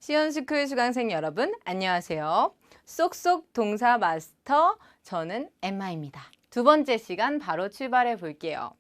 시원스쿨 수강생 여러분, 안녕하세요. 쏙쏙 동사 마스터, 저는 엠마입니다. 두 번째 시간 바로 출발해 볼게요.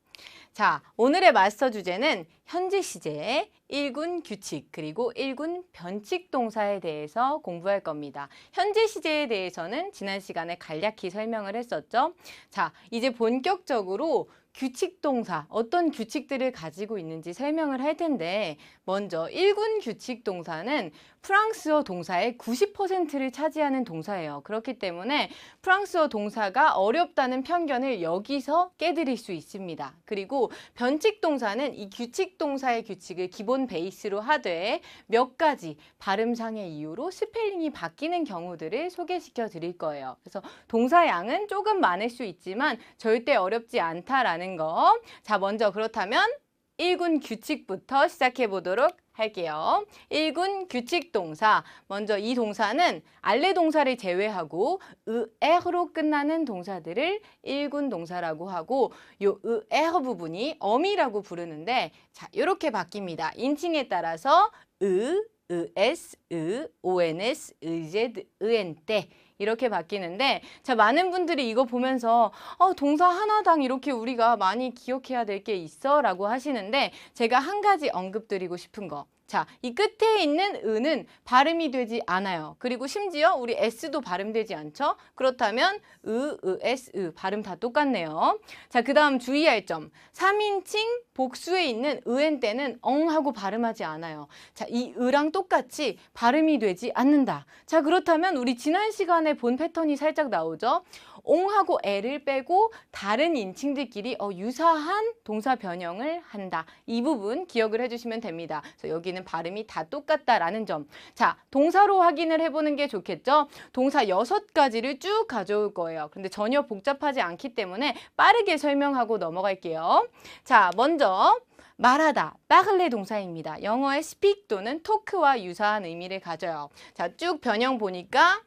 자, 오늘의 마스터 주제는 현재 시제의 일군 규칙 그리고 일군 변칙 동사에 대해서 공부할 겁니다. 현재 시제에 대해서는 지난 시간에 간략히 설명을 했었죠. 자, 이제 본격적으로 규칙 동사, 어떤 규칙들을 가지고 있는지 설명을 할 텐데, 먼저 일군 규칙 동사는 프랑스어 동사의 90%를 차지하는 동사예요. 그렇기 때문에 프랑스어 동사가 어렵다는 편견을 여기서 깨드릴 수 있습니다. 그리고 변칙 동사는 이 규칙 동사의 규칙을 기본 베이스로 하되 몇 가지 발음상의 이유로 스펠링이 바뀌는 경우들을 소개시켜 드릴 거예요. 그래서 동사 양은 조금 많을 수 있지만 절대 어렵지 않다라는 거. 자, 먼저 그렇다면 1군 규칙부터 시작해 보도록 할게요. 1군 규칙 동사. 먼저 이 동사는 알레 동사를 제외하고 으에로 끝나는 동사들을 1군 동사라고 하고, 요 으에 부분이 어미라고 부르는데, 자, 이렇게 바뀝니다. 인칭에 따라서 으에스, ons, 의제드, 의엔때 이렇게 바뀌는데, 자, 많은 분들이 이거 보면서 동사 하나당 이렇게 우리가 많이 기억해야 될 게 있어 라고 하시는데, 제가 한 가지 언급드리고 싶은 거. 자, 이 끝에 있는 으는 발음이 되지 않아요. 그리고 심지어 우리 s도 발음되지 않죠? 그렇다면 s, 발음 다 똑같네요. 자, 그 다음 주의할 점. 3인칭 복수에 있는 의엔 때는 엉하고 발음하지 않아요. 자, 이 으랑 똑같이 발음이 되지 않는다. 자, 그렇다면 우리 지난 시간에 본 패턴이 살짝 나오죠? 옹하고 애를 빼고 다른 인칭들끼리 유사한 동사 변형을 한다. 이 부분 기억을 해주시면 됩니다. 그래서 여기는 발음이 다 똑같다라는 점. 자, 동사로 확인을 해보는 게 좋겠죠? 동사 6가지를 쭉 가져올 거예요. 근데 전혀 복잡하지 않기 때문에 빠르게 설명하고 넘어갈게요. 자, 먼저 말하다, parler 동사입니다. 영어의 speak 또는 talk와 유사한 의미를 가져요. 자, 쭉 변형 보니까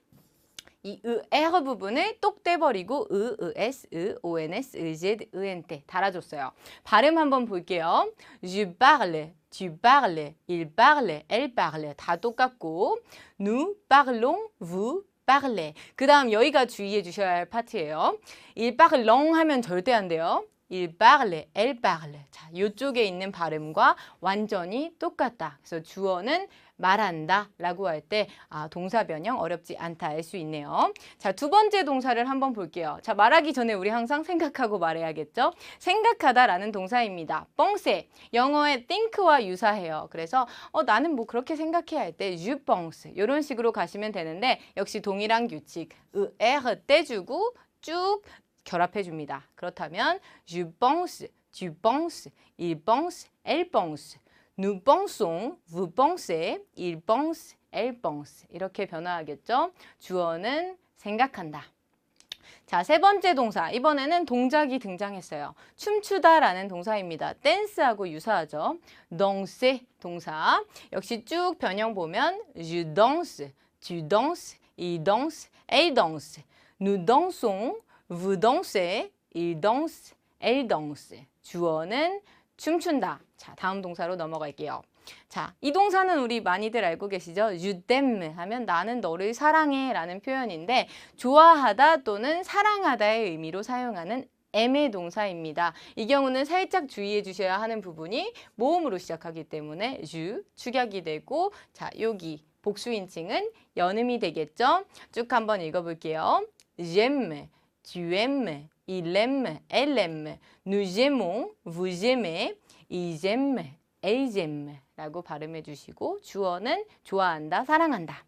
이 에어 부분을 똑 떼버리고 es, ons, ez, en 달아줬어요. 발음 한번 볼게요. Je parle, tu parles, il parle, elle parle 다 똑같고, nous parlons, vous parlez. 그 다음 여기가 주의해 주셔야 할 파트예요. il parlons 하면 절대 안 돼요. il parle, elle parle. 자, 이쪽에 있는 발음과 완전히 똑같다. 그래서 주어는 말한다 라고 할 때 동사 변형 어렵지 않다 알 수 있네요. 자, 두 번째 동사를 한번 볼게요. 자, 말하기 전에 우리 항상 생각하고 말해야겠죠? 생각하다 라는 동사입니다. penser, 영어의 think와 유사해요. 그래서 나는 뭐 그렇게 생각해야 할 때 je pense 이런 식으로 가시면 되는데, 역시 동일한 규칙 er 떼주고 쭉 결합해 줍니다. 그렇다면 je pense, tu penses, il pense, elle pense. Nous pensons, vous pensez, il pense, elle pense. 이렇게 변화하겠죠? 주어는 생각한다. 자, 세 번째 동사. 이번에는 동작이 등장했어요. 춤추다라는 동사입니다. 댄스하고 유사하죠. danser 동사. 역시 쭉 변형 보면 je danse, tu danses, il danse, elle danse. Nous dansons, vous dansez, il danse, elle danse. 주어는 춤춘다. 자, 다음 동사로 넘어갈게요. 자, 이 동사는 우리 많이들 알고 계시죠? Je t'aime 하면 나는 너를 사랑해 라는 표현인데, 좋아하다 또는 사랑하다의 의미로 사용하는 aimer 동사입니다. 이 경우는 살짝 주의해 주셔야 하는 부분이 모음으로 시작하기 때문에 je, 축약이 되고, 자, 여기 복수인칭은 연음이 되겠죠? 쭉 한번 읽어볼게요. J'aime, tu aimes, il aime, elle aime, nous aimons, vous aimez, ils aiment, elles aiment 라고 발음해 주시고, 주어는 좋아한다, 사랑한다.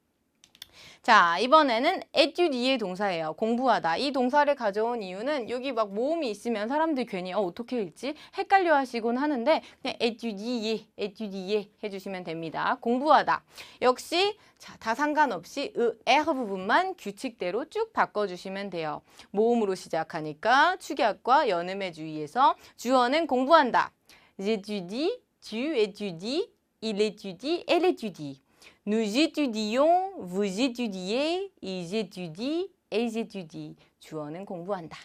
자, 이번에는 étudier 동사예요. 공부하다. 이 동사를 가져온 이유는 여기 막 모음이 있으면 사람들이 괜히 어떻게 읽지? 헷갈려 하시곤 하는데, 그냥 étudier 해주시면 됩니다. 공부하다. 역시 자, 다 상관없이 에 부분만 규칙대로 쭉 바꿔주시면 돼요. 모음으로 시작하니까 축약과 연음에 주의해서 주어는 공부한다. J'étudie, tu étudies, il étudie, elle étudie. Nous étudions, vous étudiez, ils étudient, elles étudient. 주어는 공부한다.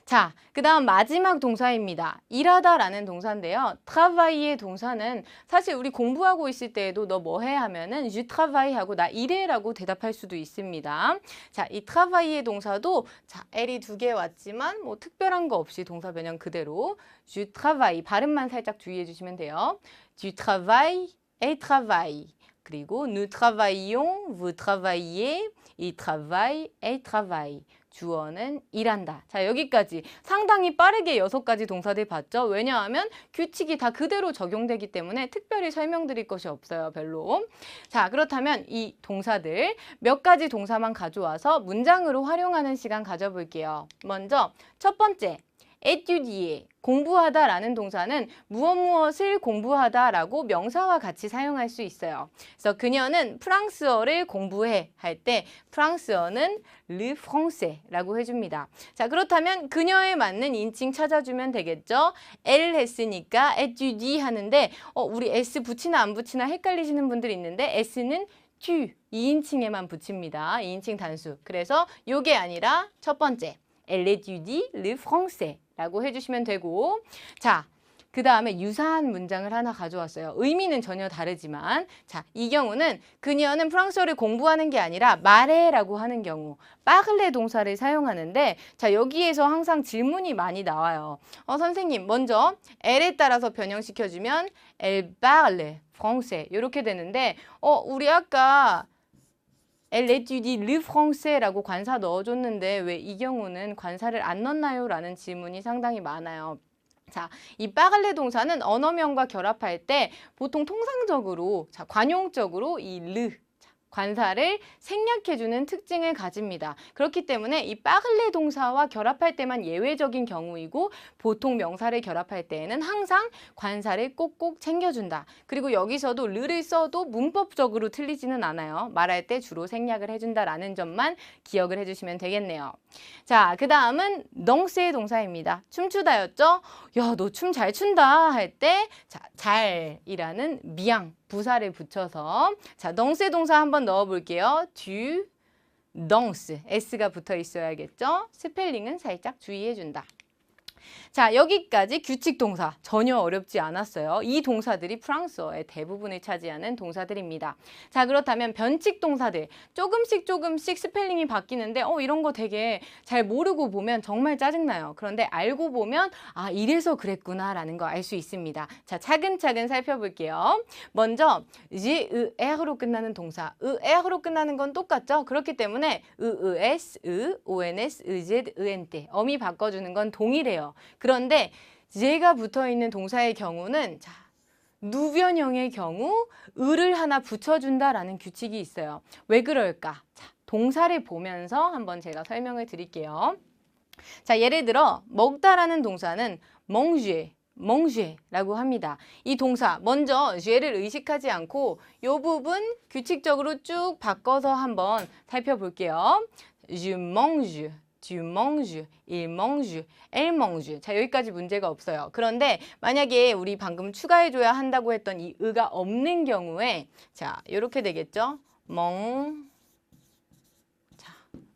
자, 그 다음 마지막 동사입니다. 일하다라는 동사인데요. travail의 동사는 사실 우리 공부하고 있을 때에도 너 뭐 해 하면은 je travaille 하고 나 일해라고 대답할 수도 있습니다. 자, 이 travail의 동사도 자, L이 2개 왔지만 뭐 특별한 거 없이 동사 변형 그대로 je travaille 발음만 살짝 주의해 주시면 돼요. tu travailles, elle travaille. 그리고 nous travaillons, vous travaillez, il travaille, elle travaille. 주어는 일한다. 자, 여기까지 상당히 빠르게 6가지 동사들 봤죠? 왜냐하면 규칙이 다 그대로 적용되기 때문에 특별히 설명드릴 것이 없어요, 별로. 자, 그렇다면 이 동사들 몇 가지 동사만 가져와서 문장으로 활용하는 시간 가져볼게요. 먼저 첫 번째, étudier, 공부하다라는 동사는 무엇을 공부하다라고 명사와 같이 사용할 수 있어요. 그래서 그녀는 프랑스어를 공부해 할 때 프랑스어는 le français라고 해줍니다. 자, 그렇다면 그녀에 맞는 인칭 찾아주면 되겠죠? elle 했으니까 étudie 하는데 우리 s 붙이나 안 붙이나 헷갈리시는 분들 있는데 s는 tu 2인칭에만 붙입니다. 2인칭 단수. 그래서 요게 아니라 첫 번째 elle étudie le français 라고 해주시면 되고 자, 그 다음에 유사한 문장을 하나 가져왔어요. 의미는 전혀 다르지만 자, 이 경우는 그녀는 프랑스어를 공부하는 게 아니라 말해라고 하는 경우 parler 동사를 사용하는데 자, 여기에서 항상 질문이 많이 나와요. 선생님 먼저 elle에 따라서 변형시켜주면 elle parle français 이렇게 되는데 우리 아까 Elle étudie le français라고 관사 넣어줬는데 왜 이 경우는 관사를 안 넣나요? 라는 질문이 상당히 많아요. 자, 이 parler 동사는 언어명과 결합할 때 보통 통상적으로 자, 관용적으로 이 le 관사를 생략해주는 특징을 가집니다. 그렇기 때문에 이 parler 동사와 결합할 때만 예외적인 경우이고 보통 명사를 결합할 때에는 항상 관사를 꼭꼭 챙겨준다. 그리고 여기서도 르를 써도 문법적으로 틀리지는 않아요. 말할 때 주로 생략을 해준다라는 점만 기억을 해주시면 되겠네요. 자, 그 다음은 danser 동사입니다. 춤추다였죠? 야, 너 춤 잘 춘다 할 때 자, 잘이라는 미양 부사를 붙여서 자, danser 동사 한번 넣어볼게요. tu danses. s가 붙어 있어야겠죠? 스펠링은 살짝 주의해준다. 자, 여기까지 규칙 동사 전혀 어렵지 않았어요. 이 동사들이 프랑스어의 대부분을 차지하는 동사들입니다. 자, 그렇다면 변칙 동사들 조금씩 스펠링이 바뀌는데 이런 거 되게 잘 모르고 보면 정말 짜증나요. 그런데 알고 보면 아, 이래서 그랬구나 라는 거 알 수 있습니다. 자, 차근차근 살펴볼게요. 먼저 j, er로 끝나는 동사 er로 끝나는 건 똑같죠? 그렇기 때문에 es, ons, ez, ent 어미 바꿔주는 건 동일해요. 그런데 제가 붙어있는 동사의 경우는 자, 누변형의 경우 을을 하나 붙여준다라는 규칙이 있어요. 왜 그럴까? 자, 동사를 보면서 한번 제가 설명을 드릴게요. 자, 예를 들어 먹다라는 동사는 manger 라고 합니다. 이 동사 먼저 제를 의식하지 않고 이 부분 규칙적으로 쭉 바꿔서 한번 살펴볼게요. Je mange. tu manges, il mange, elle mange. 자, 여기까지 문제가 없어요. 그런데 만약에 우리 방금 추가해줘야 한다고 했던 이 의가 없는 경우에 자, 이렇게 되겠죠?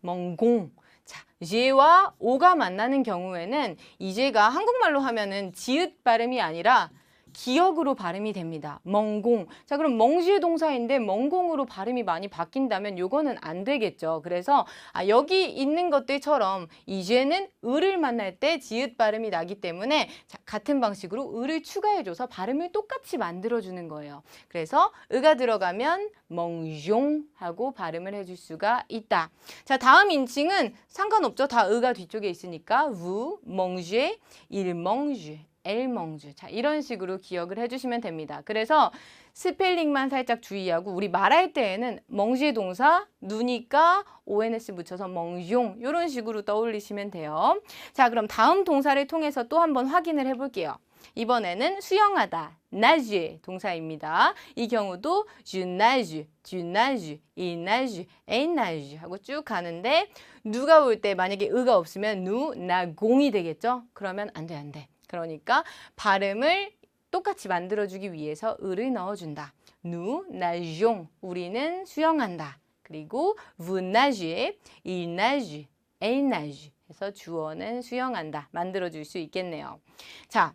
멍공. 자, 제와 오가 만나는 경우에는 이 제가 한국말로 하면은 지읒 발음이 아니라 기역으로 발음이 됩니다. 멍공. 자, 그럼 멍지의 동사인데 멍공으로 발음이 많이 바뀐다면 요거는 안 되겠죠. 그래서 여기 있는 것들처럼 이제는 을을 만날 때 지읒 발음이 나기 때문에 자, 같은 방식으로 을을 추가해줘서 발음을 똑같이 만들어주는 거예요. 그래서 의가 들어가면 멍종 하고 발음을 해줄 수가 있다. 자, 다음 인칭은 상관없죠. 다 의가 뒤쪽에 있으니까 vous mangez, il mange. 엘멍주. 자, 이런 식으로 기억을 해주시면 됩니다. 그래서 스펠링만 살짝 주의하고 우리 말할 때에는 멍지의 동사 누니까 ons 붙여서 멍용 이런 식으로 떠올리시면 돼요. 자, 그럼 다음 동사를 통해서 또 한번 확인을 해볼게요. 이번에는 수영하다, nager 동사입니다. 이 경우도 je nage, tu nages, il nage, elle nage 하고 쭉 가는데 누가 올 때 만약에 의가 없으면 nous nagons이 되겠죠? 그러면 안 돼. 그러니까 발음을 똑같이 만들어주기 위해서 을을 넣어준다. nous nageons, 우리는 수영한다. 그리고 vous nagez, il nage, elle nage 그래서 주어는 수영한다. 만들어줄 수 있겠네요. 자,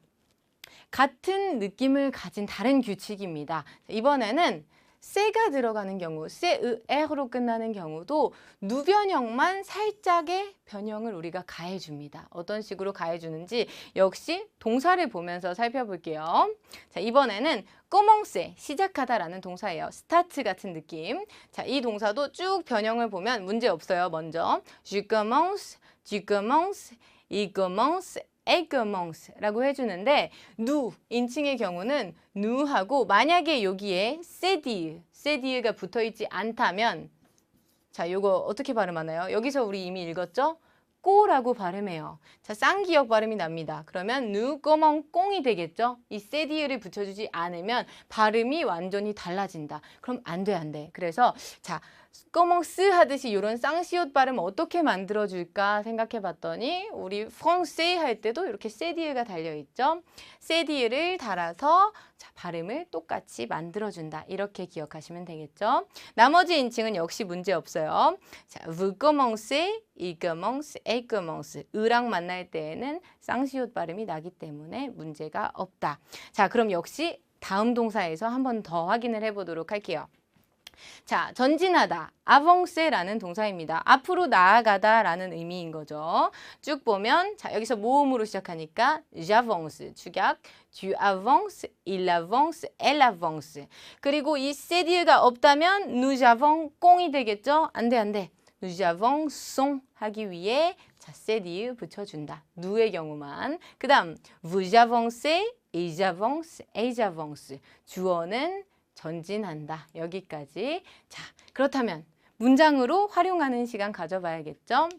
같은 느낌을 가진 다른 규칙입니다. 이번에는 세가 들어가는 경우, 세으에로 끝나는 경우도 누변형만 살짝의 변형을 우리가 가해줍니다. 어떤 식으로 가해주는지 역시 동사를 보면서 살펴볼게요. 자, 이번에는 commencer, 시작하다라는 동사예요. start 같은 느낌. 자, 이 동사도 쭉 변형을 보면 문제 없어요. 먼저 je commence, tu commences, il commence, elle commence 라고 해주는데 nous, 인칭의 경우는 news하고 만약에 여기에 세디가 붙어있지 않다면 자, 요거 어떻게 발음하나요? 여기서 우리 이미 읽었죠? 꼬라고 발음해요. 자, 쌍기역 발음이 납니다. 그러면 누, 꼬멍, 꽁이 되겠죠? 이 세디를 붙여주지 않으면 발음이 완전히 달라진다. 그럼 안 돼. 그래서 자, 꼬멍스 하듯이 이런 쌍시옷 발음 어떻게 만들어줄까 생각해 봤더니 우리 프랑세 할 때도 이렇게 세디가 달려있죠? 세디를 달아서 자, 발음을 똑같이 만들어준다. 이렇게 기억하시면 되겠죠? 나머지 인칭은 역시 문제 없어요. 자, vous commencez, il commence, elle commence. 으랑 만날 때에는 쌍시옷 발음이 나기 때문에 문제가 없다. 자, 그럼 역시 다음 동사에서 한 번 더 확인을 해보도록 할게요. 자, 전진하다, avancer라는 동사입니다. 앞으로 나아가다 라는 의미인 거죠. 쭉 보면 자, 여기서 모음으로 시작하니까 j'avance, 축약, tu avances, il avance, elle avance. 그리고 이 세디가 없다면 nous avons 꽁이 되겠죠? 안 돼. nous avançons 하기 위해 자, 세디 붙여준다. 누의 경우만. 그 다음 vous avancez, ils avancent, elles avancent. 주어는 전진한다. 여기까지. 자, 그렇다면 문장으로 활용하는 시간 가져봐야겠죠?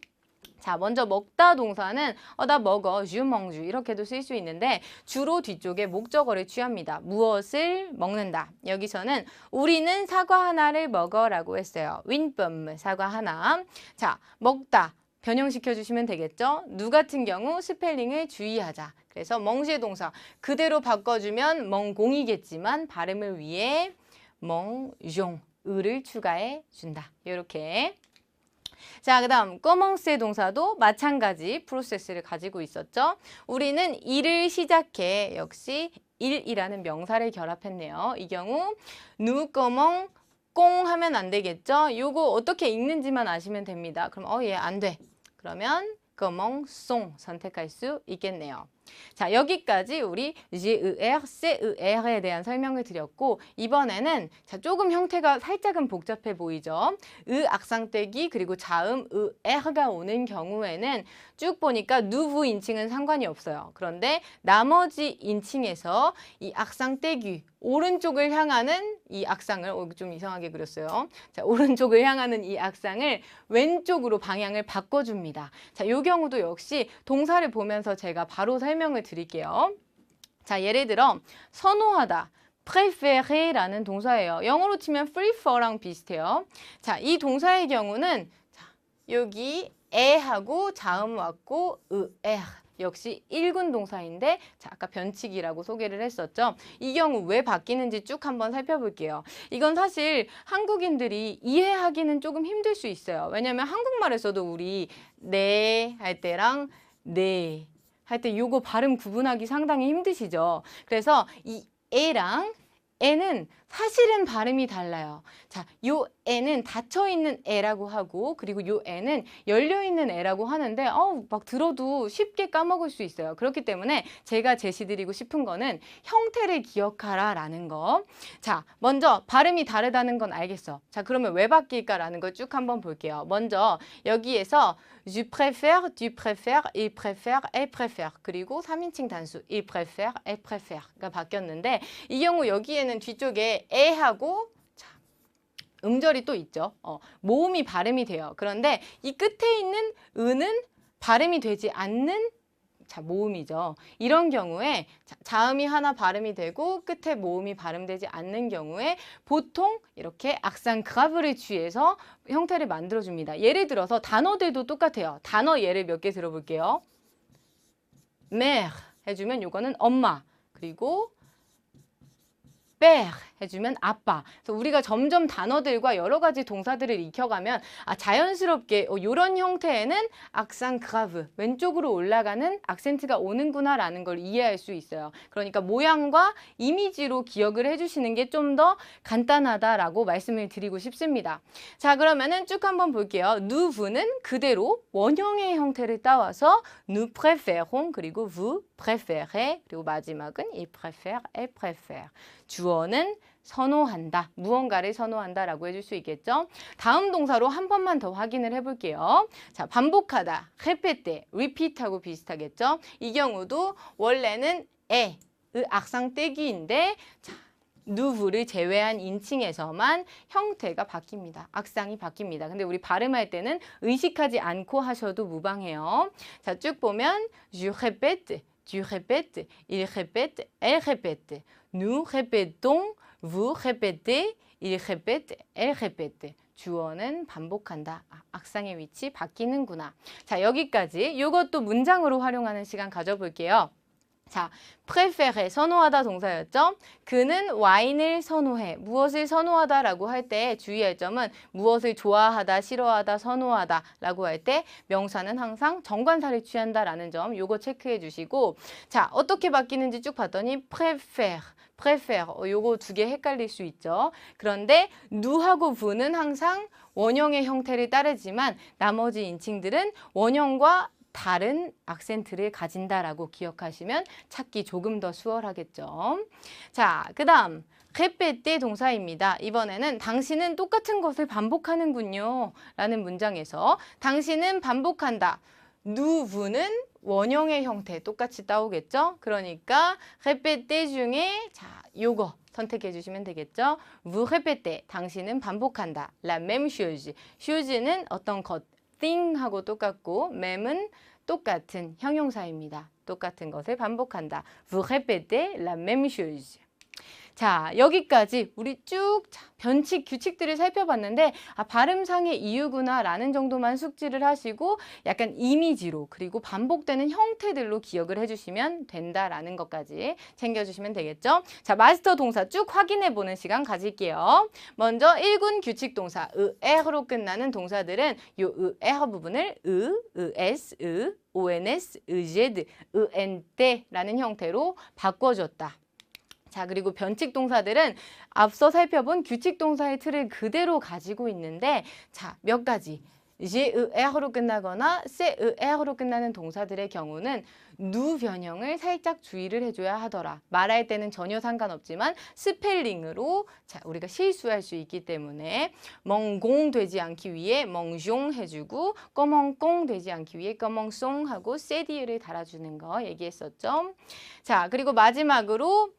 자, 먼저 먹다 동사는 나 먹어, je mange 이렇게도 쓸 수 있는데 주로 뒤쪽에 목적어를 취합니다. 무엇을 먹는다. 여기서는 우리는 사과 하나를 먹어라고 했어요. une pomme, 사과 하나. 자, 먹다. 변형시켜 주시면 되겠죠? 누 같은 경우 스펠링을 주의하자. 그래서 멍시의 동사 그대로 바꿔주면 멍공이겠지만 발음을 위해 멍종, 을을 추가해 준다. 이렇게. 자, 그 다음 commencer 동사도 마찬가지 프로세스를 가지고 있었죠. 우리는 일을 시작해 역시 일이라는 명사를 결합했네요. 이 경우 nous commençons 꽁 하면 안 되겠죠? 요거 어떻게 읽는지만 아시면 됩니다. 그럼 얘 안 돼. 그러면 commençons 선택할 수 있겠네요. 자, 여기까지 우리 GER, CER에 대한 설명을 드렸고 이번에는 자, 조금 형태가 살짝은 복잡해 보이죠? 악상 떼기 그리고 자음 ER가 오는 경우에는 쭉 보니까 누부 인칭은 상관이 없어요. 그런데 나머지 인칭에서 이 악상 떼기 오른쪽을 향하는 이 악상을 좀 이상하게 그렸어요. 자, 오른쪽을 향하는 이 악상을 왼쪽으로 방향을 바꿔줍니다. 자, 이 경우도 역시 동사를 보면서 제가 바로 설명을 드릴게요. 자, 예를 들어 선호하다. préfére라는 동사예요. 영어로 치면 prefer랑 비슷해요. 자, 이 동사의 경우는 자, 여기 에하고 자음 왔고 에르. 역시 1군 동사인데 자, 아까 변칙이라고 소개를 했었죠. 이 경우 왜 바뀌는지 쭉 한번 살펴볼게요. 이건 사실 한국인들이 이해하기는 조금 힘들 수 있어요. 왜냐하면 한국말에서도 우리 네 할 때랑 네 할 때 요거 발음 구분하기 상당히 힘드시죠. 그래서 이 에랑 에는 사실은 발음이 달라요. 자, 요 에는 닫혀있는 에라고 하고 그리고 요 에는 열려있는 에라고 하는데 막 들어도 쉽게 까먹을 수 있어요. 그렇기 때문에 제가 제시드리고 싶은 거는 형태를 기억하라 라는 거. 자, 먼저 발음이 다르다는 건 알겠어. 자, 그러면 왜 바뀔까라는 걸 쭉 한번 볼게요. 먼저 여기에서 je préfère, tu préfères, il préfère, elle préfère 그리고 3인칭 단수 il préfère, elle préfère가 바뀌었는데 이 경우 여기에는 뒤쪽에 에하고 자, 음절이 또 있죠. 모음이 발음이 돼요. 그런데 이 끝에 있는 은은 발음이 되지 않는 자, 모음이죠. 이런 경우에 자음이 하나 발음이 되고 끝에 모음이 발음되지 않는 경우에 보통 이렇게 악상 그라브를 취해서 형태를 만들어줍니다. 예를 들어서 단어들도 똑같아요. 단어 예를 몇 개 들어볼게요. mère 해주면 이거는 엄마. 그리고 père 해주면 아빠. 그래서 우리가 점점 단어들과 여러 가지 동사들을 익혀가면 자연스럽게 이런 형태에는 악상 그라브, 왼쪽으로 올라가는 악센트가 오는구나라는 걸 이해할 수 있어요. 그러니까 모양과 이미지로 기억을 해주시는 게 좀 더 간단하다라고 말씀을 드리고 싶습니다. 자, 그러면은 쭉 한번 볼게요. 누브는 그대로 원형의 형태를 따와서 nous préférons 그리고 vous préférez 그리고 마지막은 il préfère, elle préfère. 주어는 선호한다, 무언가를 선호한다라고 해줄 수 있겠죠. 다음 동사로 한 번만 더 확인을 해볼게요. 자, 반복하다, répéter, repeat하고 비슷하겠죠. 이 경우도 원래는 악상 떼기인데 자, 누브를 제외한 인칭에서만 형태가 바뀝니다. 악상이 바뀝니다. 근데 우리 발음할 때는 의식하지 않고 하셔도 무방해요. 자, 쭉 보면 je répète, tu répètes, il répète, elle répète. nous répétons, vous répétez, il répète, elle répète. 주어는 반복한다. 악상의 위치 바뀌는구나. 자, 여기까지 이것도 문장으로 활용하는 시간 가져볼게요. 자, préférer, 선호하다 동사였죠? 그는 와인을 선호해. 무엇을 선호하다라고 할 때 주의할 점은 무엇을 좋아하다, 싫어하다, 선호하다라고 할 때 명사는 항상 정관사를 취한다라는 점 요거 체크해 주시고 자, 어떻게 바뀌는지 쭉 봤더니 préfère, 요거 두 개 헷갈릴 수 있죠. 그런데 누하고 부는 항상 원형의 형태를 따르지만 나머지 인칭들은 원형과 다른 악센트를 가진다라고 기억하시면 찾기 조금 더 수월하겠죠. 자, 그 다음 répéter 동사입니다. 이번에는 당신은 똑같은 것을 반복하는군요 라는 문장에서 당신은 반복한다. 누브는 원형의 형태 똑같이 따오겠죠. 그러니까 répéter 중에 자, 요거 선택해 주시면 되겠죠. vous répétez, 당신은 반복한다. la même chose, chose는 어떤 것, thing하고 똑같고 mem은 똑같은 형용사입니다. 똑같은 것을 반복한다. vous répétez la même chose. 자, 여기까지 우리 쭉 변칙, 규칙들을 살펴봤는데 발음상의 이유구나 라는 정도만 숙지를 하시고 약간 이미지로 그리고 반복되는 형태들로 기억을 해주시면 된다라는 것까지 챙겨주시면 되겠죠. 자, 마스터 동사 쭉 확인해보는 시간 가질게요. 먼저 1군 규칙 동사 er로 끝나는 동사들은 이 er 부분을 es, ons, ez, ent라는 형태로 바꿔줬다. 자, 그리고 변칙 동사들은 앞서 살펴본 규칙 동사의 틀을 그대로 가지고 있는데 자, 몇 가지. er로 끝나거나 er로 끝나는 동사들의 경우는 누 변형을 살짝 주의를 해줘야 하더라. 말할 때는 전혀 상관없지만 스펠링으로 자, 우리가 실수할 수 있기 때문에 멍공 되지 않기 위해 멍숑 해주고 꺼멍꽁 되지 않기 위해 꺼멍송 하고 세디를 달아주는 거 얘기했었죠. 자, 그리고 마지막으로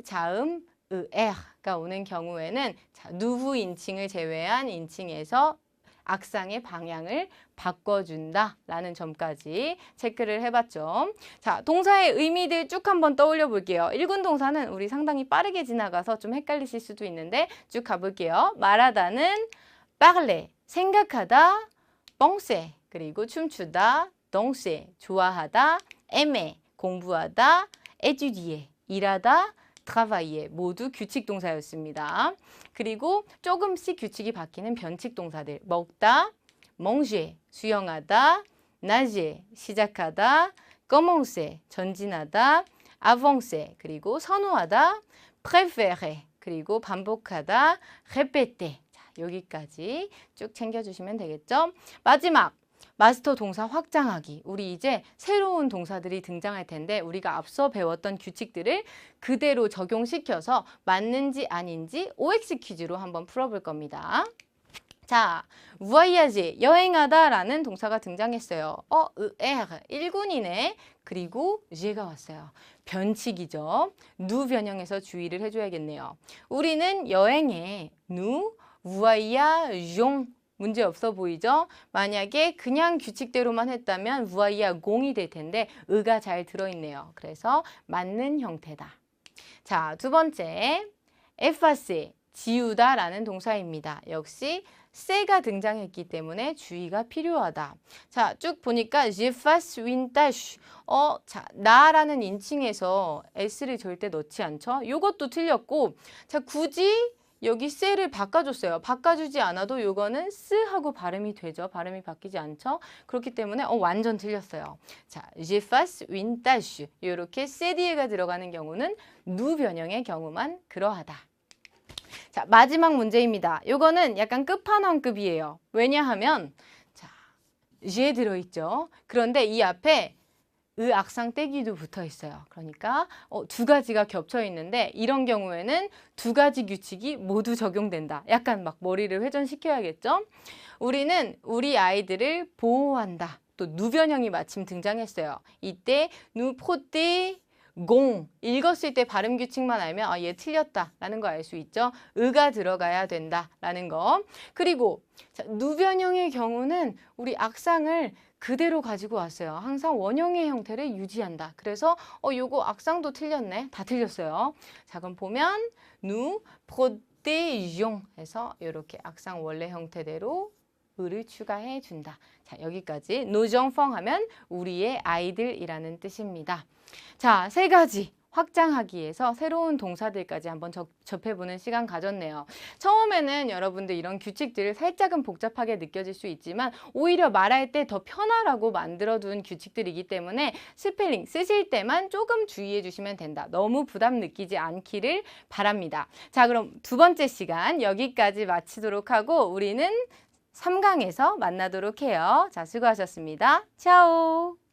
자음, er가 오는 경우에는 자, 누브 인칭을 제외한 인칭에서 악상의 방향을 바꿔준다라는 점까지 체크를 해봤죠. 자, 동사의 의미들 쭉 한번 떠올려 볼게요. 1군 동사는 우리 상당히 빠르게 지나가서 좀 헷갈리실 수도 있는데 쭉 가볼게요. 말하다는 parler, 생각하다, penser, 그리고 춤추다, danser, 좋아하다, aimer, 공부하다, étudier, 일하다, travailler 모두 규칙 동사였습니다. 그리고 조금씩 규칙이 바뀌는 변칙 동사들 먹다, manger, 수영하다, nager, 시작하다, commencer, 전진하다, avancer, 그리고 선호하다, préférer, 그리고 반복하다, répéter. 자, 여기까지 쭉 챙겨주시면 되겠죠? 마지막 마스터 동사 확장하기. 우리 이제 새로운 동사들이 등장할 텐데 우리가 앞서 배웠던 규칙들을 그대로 적용시켜서 맞는지 아닌지 OX 퀴즈로 한번 풀어볼 겁니다. 자, voyager, 여행하다라는 동사가 등장했어요. er, 1군이네. 그리고 제가 왔어요. 변칙이죠. 누 변형해서 주의를 해줘야겠네요. 우리는 여행에 nous voyageons 문제 없어 보이죠? 만약에 그냥 규칙대로만 했다면 voyageons이 될 텐데 의가 잘 들어있네요. 그래서 맞는 형태다. 자, 두 번째 effacer, 지우다라는 동사입니다. 역시 세가 등장했기 때문에 주의가 필요하다. 자, 쭉 보니까 je fasse une tâche. 자, 나라는 인칭에서 s를 절대 넣지 않죠. 요것도 틀렸고, 자, 굳이 여기 셀을 바꿔줬어요. 바꿔주지 않아도 요거는 스하고 발음이 되죠. 발음이 바뀌지 않죠. 그렇기 때문에 완전 틀렸어요. 자, je fasse une tâche. 이렇게 세 뒤에가 들어가는 경우는 누 변형의 경우만 그러하다. 자, 마지막 문제입니다. 요거는 약간 끝판왕급이에요. 왜냐하면 자, 제 들어있죠. 그런데 이 앞에 의 악상 떼기도 붙어 있어요. 그러니까 두 가지가 겹쳐 있는데 이런 경우에는 두 가지 규칙이 모두 적용된다. 약간 막 머리를 회전시켜야겠죠. 우리는 우리 아이들을 보호한다. 또 누변형이 마침 등장했어요. 이때 누 포떼 공 읽었을 때 발음 규칙만 알면 얘 틀렸다라는 거 알 수 있죠. 의가 들어가야 된다라는 거. 그리고 자, 누변형의 경우는 우리 악상을 그대로 가지고 왔어요. 항상 원형의 형태를 유지한다. 그래서 요거 악상도 틀렸네. 다 틀렸어요. 자, 그럼 보면 nous protégeons 해서 이렇게 악상 원래 형태대로 의를 추가해 준다. 자, 여기까지 nos enfants 하면 우리의 아이들이라는 뜻입니다. 자, 세 가지 확장하기 위해서 새로운 동사들까지 한번 접해보는 시간 가졌네요. 처음에는 여러분들 이런 규칙들을 살짝은 복잡하게 느껴질 수 있지만 오히려 말할 때 더 편하라고 만들어둔 규칙들이기 때문에 스펠링 쓰실 때만 조금 주의해 주시면 된다. 너무 부담 느끼지 않기를 바랍니다. 자, 그럼 두 번째 시간 여기까지 마치도록 하고 우리는 3강에서 만나도록 해요. 자, 수고하셨습니다. 차오!